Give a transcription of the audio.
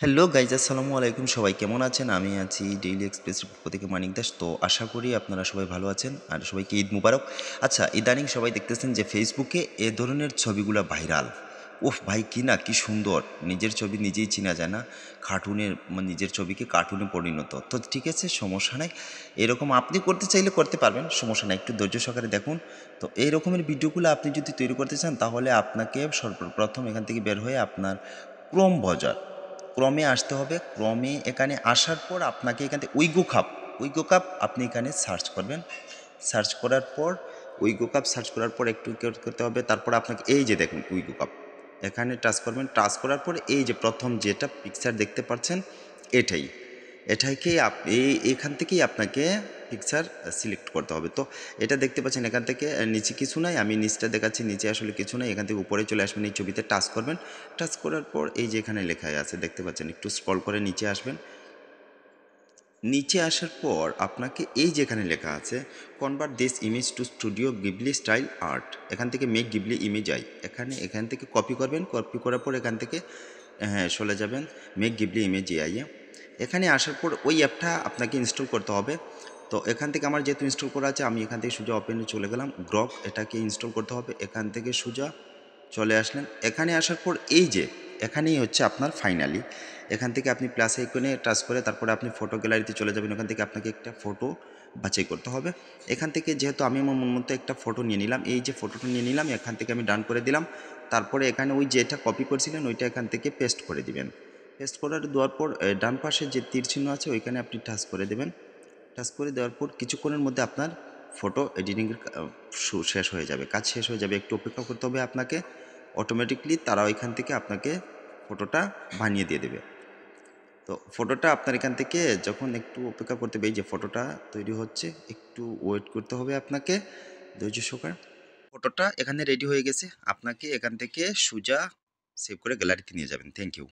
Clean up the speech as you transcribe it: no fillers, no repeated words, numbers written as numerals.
Hello guys, আসসালামু আলাইকুম। সবাই কেমন আছেন? আমি আছি ডেইলি এক্সপ্রেসের পক্ষ থেকে মানিক দাস। তো আশা করি আপনারা সবাই ভালো আছেন আর সবাইকে ঈদ মুবারক। আচ্ছা, ইদানিং সবাই দেখতেছেন যে ফেসবুকে এ ধরনের ছবিগুলো ভাইরাল। উফ ভাই, কি না কি সুন্দর! নিজের ছবি নিজেই চিনা যায় না। কার্টুনের নিজের ছবিকে কার্টুনে পরিণত। তো ঠিক আছে, সমস্যা নাই। এরকম আপনি করতে চাইলে করতে পারবেন, সমস্যা নাই। একটু ধৈর্য সহকারে দেখুন। তো এই রকমের ভিডিওগুলো আপনি যদি তৈরি করতে চান, তাহলে আপনাকে সর্বপ্রথম এখান থেকে বের হয়ে আপনার ক্রোম ব্রাউজার, ক্রমে আসতে হবে। ক্রমে এখানে আসার পর আপনাকে এখান থেকে উইগো কাপ আপনি এখানে সার্চ করবেন। সার্চ করার পর উইগো কাপ সার্চ করার পর একটু করতে হবে। তারপর আপনাকে এই যে দেখুন উইগো কাপ, এখানে টাচ করবেন। টাচ করার পর এই যে প্রথম যেটা পিকচার দেখতে পাচ্ছেন, এটাই এটাকেই এখান থেকেই আপনাকে পিকচার সিলেক্ট করতে হবে। তো এটা দেখতে পাচ্ছেন, এখান থেকে নিচে কিছু নাই, আমি নিচটা দেখাচ্ছি। নিচে আসলে কিছু নাই, এখান থেকে উপরে চলে আসবেন, এই ছবিতে টাচ করবেন। টাচ করার পর এই যে এখানে লেখা আছে দেখতে পাচ্ছেন, একটু স্ক্রল করে নিচে আসবেন। নিচে আসার পর আপনাকে এই যে এখানে লেখা আছে convert this image to studio Ghibli style art, এখান থেকে মেক গিবলি ইমেজ আই, এখান থেকে কপি করবেন। কপি করার পর এখান থেকে হ্যাঁ চলে যাবেন মেক গিবলি ইমেজ এআই এ। এখানে আসার পর ওই অ্যাপটা আপনাকে ইনস্টল করতে হবে। তো এখান থেকে আমার যেহেতু ইনস্টল করা আছে, আমি এখান থেকে সোজা ওপেনে চলে গেলাম। গ্রক এটাকে ইনস্টল করতে হবে। এখান থেকে সোজা চলে আসলেন। এখানে আসার পর এই যে এখানেই হচ্ছে আপনার ফাইনালি, এখান থেকে আপনি প্লাস আইকনে টাচ করে তারপরে আপনি ফটো গ্যালারিতে চলে যাবেন। ওখান থেকে আপনাকে একটা ফটো বাছাই করতে হবে। এখান থেকে যেহেতু আমি আমার মন মতো একটা ফটো নিয়ে নিলাম, এই যে ফটোটা নিয়ে নিলাম, এখান থেকে আমি ডান করে দিলাম। তারপরে এখানে ওই যেটা কপি করছিলেন ওইটা এখান থেকে পেস্ট করে দিবেন। পেস্ট করে দেওয়ার পর ডান পাশে যে তীর চিহ্ন আছে ওইখানে আপনি টাচ করে দেবেন। টাচ করে দেওয়ার পর কিছুক্ষণের মধ্যে আপনার ফটো এডিটিংয়ের শেষ হয়ে যাবে, কাজ শেষ হয়ে যাবে। একটু অপেক্ষা করতে হবে আপনাকে। অটোমেটিকলি তারা ওইখান থেকে আপনাকে ফটোটা বানিয়ে দিয়ে দেবে। তো ফটোটা আপনার এখান থেকে যখন একটু অপেক্ষা করতে হবে, এই যে ফটোটা তৈরি হচ্ছে, একটু ওয়েট করতে হবে আপনাকে ধৈর্য সহকারে। ফটোটা এখানে রেডি হয়ে গেছে। আপনাকে এখান থেকে সোজা সেভ করে গ্যালারিতে নিয়ে যাবেন। Thank you.